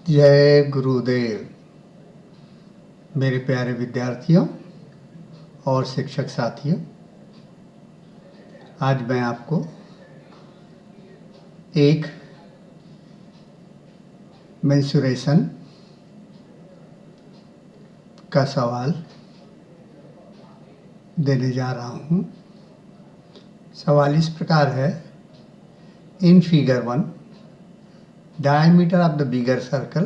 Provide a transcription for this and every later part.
जय गुरुदेव। मेरे प्यारे विद्यार्थियों और शिक्षक साथियों, आज मैं आपको एक मेंसुरेशन का सवाल देने जा रहा हूँ। सवाल इस प्रकार है, in figure 1 diameter of the bigger circle,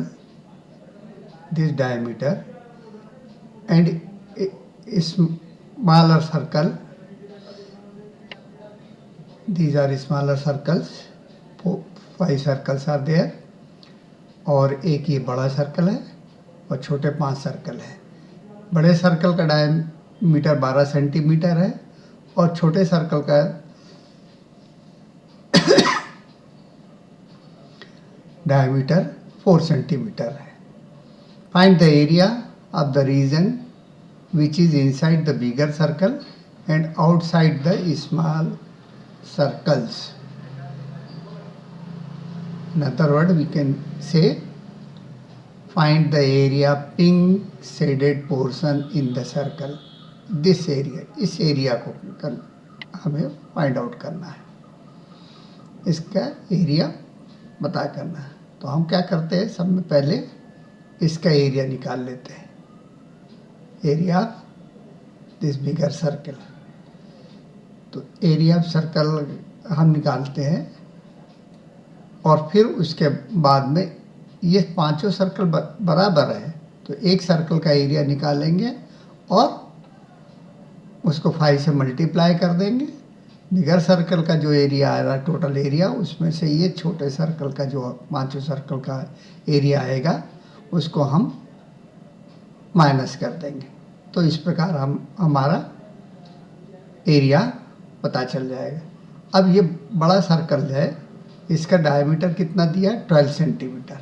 this diameter, and a smaller circle, these are smaller circles, 5 circles are there, और एक ये बड़ा सर्कल है और छोटे 5 सर्कल है। बड़े सर्कल का डायमीटर 12 सेंटीमीटर है और छोटे सर्कल का डायमीटर 4 सेंटीमीटर है। Find the area of the region which is inside the bigger circle and outside the small circles. In other words, we can say find the area pink shaded portion in the circle. This area, इस area को हमें find out करना है, इसका area बता करना है। तो हम क्या करते हैं, सब में पहले इसका एरिया निकाल लेते हैं, एरिया दिस बिगर सर्कल। तो एरिया ऑफ सर्कल हम निकालते हैं और फिर उसके बाद में ये पांचों सर्कल बराबर है तो एक सर्कल का एरिया निकालेंगे और उसको 5 से मल्टीप्लाई कर देंगे। बिगर सर्कल का जो एरिया आएगा, टोटल एरिया, उसमें से ये छोटे सर्कल का जो पांचों सर्कल का एरिया आएगा उसको हम माइनस कर देंगे। तो इस प्रकार हमारा एरिया पता चल जाएगा। अब ये बड़ा सर्कल है, इसका डायमीटर कितना दिया है, 12 सेंटीमीटर।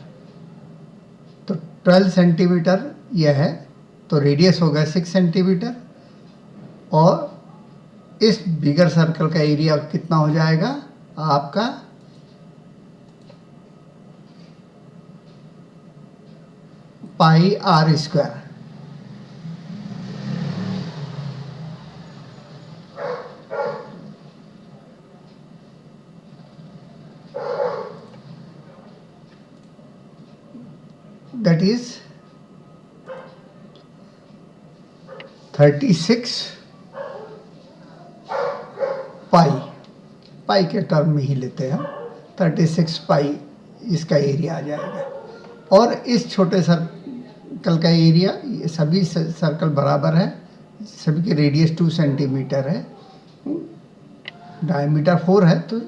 तो 12 सेंटीमीटर यह है, तो रेडियस होगा 6 सेंटीमीटर और इस बिगर सर्कल का एरिया कितना हो जाएगा आपका पाई आर स्क्वायर। That is 36 पाई के टर्म में ही लेते हैं हम, 36 पाई इसका एरिया आ जाएगा। और इस छोटे सर्कल का एरिया, ये सभी सर्कल बराबर है, सभी की रेडियस 2 सेंटीमीटर है, डायमीटर 4 है तो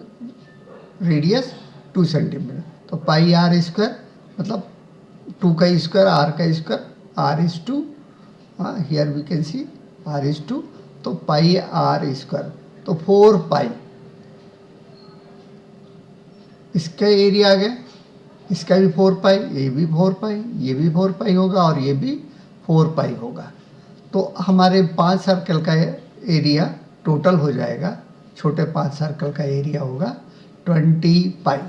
रेडियस 2 सेंटीमीटर। तो पाई आर स्क्वायर मतलब 2 का स्क्वायर, आर का square, r is 2, here we can see r is 2, तो पाई आर स्क्वायर, तो 4 पाई इसका एरिया आ गया। इसका भी 4 पाई, ये भी 4 पाई, ये भी 4 पाई होगा और ये भी 4 पाई होगा। तो हमारे 5 सर्कल का एरिया टोटल हो जाएगा, छोटे 5 सर्कल का एरिया होगा 20 पाई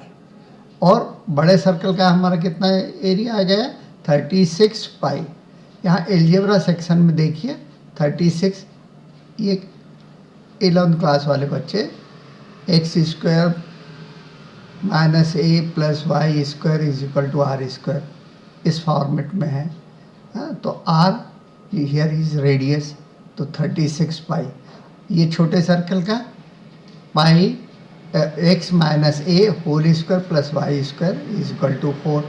और बड़े सर्कल का हमारा कितना एरिया आ गया, 36 पाई। यहाँ एलजेब्रा सेक्शन में देखिए 36, ये 11th क्लास वाले बच्चे x square minus a plus y square is equal to r square इस फॉर्मेट में है। तो आर हियर इज रेडियस, तो 36 पाई। ये छोटे सर्कल का पाई x minus a whole square plus y square is equal to 4।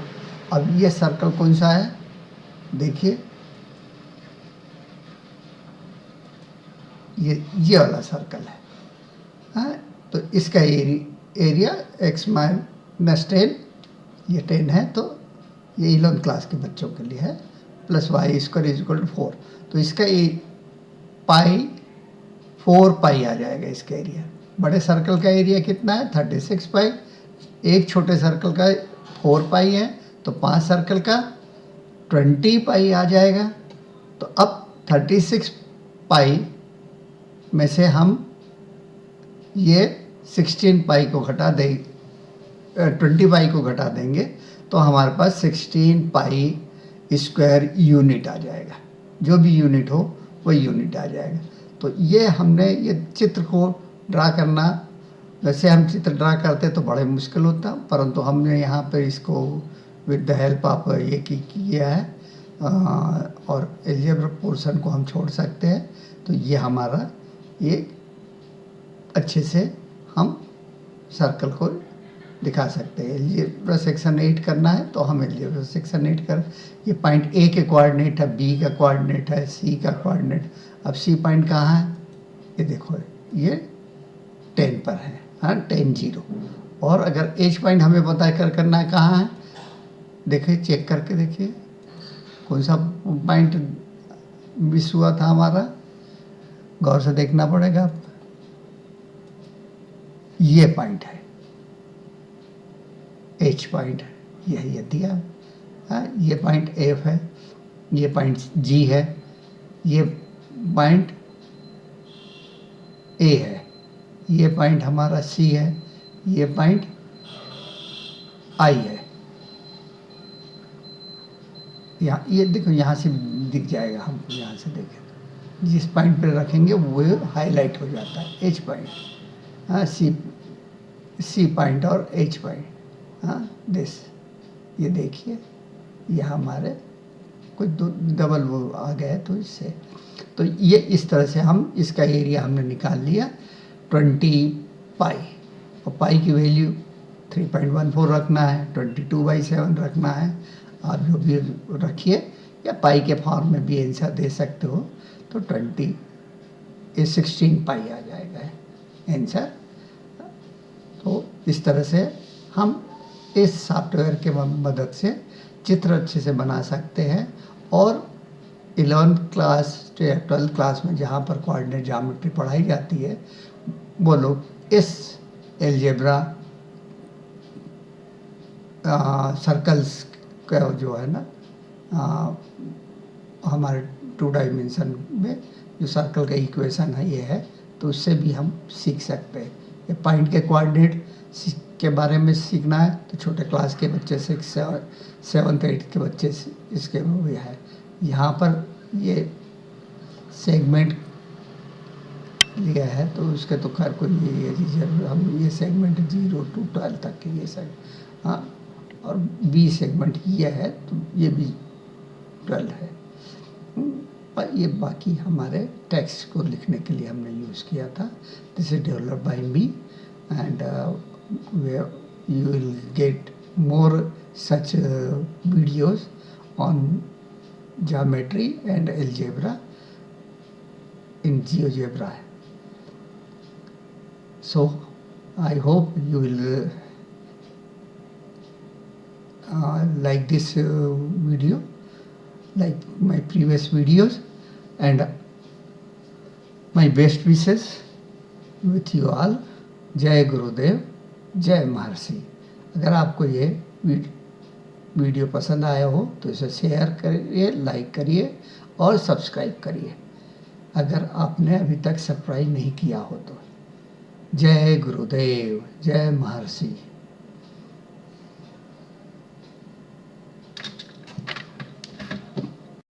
अब ये सर्कल कौन सा है, देखिए ये वाला सर्कल है। तो इसका एरिया एक्स माइनस 10, ये 10 है तो ये 11th क्लास के बच्चों के लिए है, plus y square is equal to 4। तो इसका पाई 4 पाई आ जाएगा इसका एरिया। बड़े सर्कल का एरिया कितना है, 36 पाई, एक छोटे सर्कल का 4 पाई है, तो 5 सर्कल का 20 पाई आ जाएगा। तो अब 36 पाई में से हम ये 16 पाई को घटा देंगे, 20 पाई को घटा देंगे तो हमारे पास 16 पाई स्क्वायर यूनिट आ जाएगा। जो भी यूनिट हो वो यूनिट आ जाएगा। तो ये हमने ये चित्र को ड्रा करना, वैसे हम चित्र ड्रा करते तो बड़े मुश्किल होता, परंतु हमने यहाँ पे इसको विद द हेल्प ऑफ ये किया है। और एल्जेब्रा पोर्शन को हम छोड़ सकते हैं। तो ये हमारा ये अच्छे से हम सर्कल को दिखा सकते हैं। एल्जेब्रा सेक्शन 8 करना है तो हम एल्जेब्रा सेक्शन 8 कर, ये पॉइंट ए के कोऑर्डिनेट है, बी का कोऑर्डिनेट है, सी का कोऑर्डिनेट। अब सी पॉइंट कहाँ है, ये देखो ये 10 पर है, हाँ 10 0। और अगर एच पॉइंट हमें पता करना है कहाँ है, देखिए चेक करके देखिए कौन सा पॉइंट मिस हुआ था हमारा, गौर से देखना पड़ेगा। आप ये पॉइंट है, एच पॉइंट है, ये दिया है। ये पॉइंट एफ है, ये पॉइंट जी है, ये पॉइंट ए है, ये पॉइंट हमारा सी है, ये पॉइंट आई है। यहाँ ये देखो, यहाँ से दिख जाएगा हमको, यहाँ से देखें जिस पॉइंट पे रखेंगे वो हाईलाइट हो जाता है, एच पॉइंट। हाँ, सी पॉइंट और एच पॉइंट, हाँ दिस, ये देखिए ये हमारे कुछ डबल वो आ गया, तो इससे तो ये इस तरह से हम इसका एरिया हमने निकाल लिया 20 पाई। और पाई की वैल्यू 3.14 रखना है, 22/7 रखना है। आप जो भी रखिए, या पाई के फॉर्म में भी आंसर दे सकते हो। तो 16 पाई आ जाएगा आंसर। तो इस तरह से हम इस सॉफ्टवेयर के मदद से चित्र अच्छे से बना सकते हैं। और 11th क्लास या 12th क्लास में जहाँ पर कोऑर्डिनेट ज्योमेट्री पढ़ाई जाती है, वो लोग इस एल्जेब्रा सर्कल्स का जो है ना, हमारे 2 डायमेंशन में जो सर्कल का इक्वेशन है ये है, तो उससे भी हम सीख सकते हैं। ये पॉइंट के कोऑर्डिनेट के बारे में सीखना है तो छोटे क्लास के बच्चे से, 7th 8th के बच्चे से इसके वो है। यहाँ पर ये सेगमेंट लिया है तो उसके तो खैर कोई ये हम ये सेगमेंट 0 to 12 तक के ये सब, हाँ। और बी सेगमेंट ये है तो ये भी 12 है। पर ये बाकी हमारे टेक्स्ट को लिखने के लिए हमने यूज़ किया था। This is developed by me and you will get more such videos on geometry and algebra in GeoGebra. So I hope you will like this video, like my previous videos, and my best wishes with you all. जय गुरुदेव, जय महर्षि। अगर आपको ये video पसंद आया हो तो इसे शेयर करिए, लाइक करिए और सब्सक्राइब करिए, अगर आपने अभी तक सब्सक्राइब नहीं किया हो तो। जय गुरुदेव, जय महर्षि।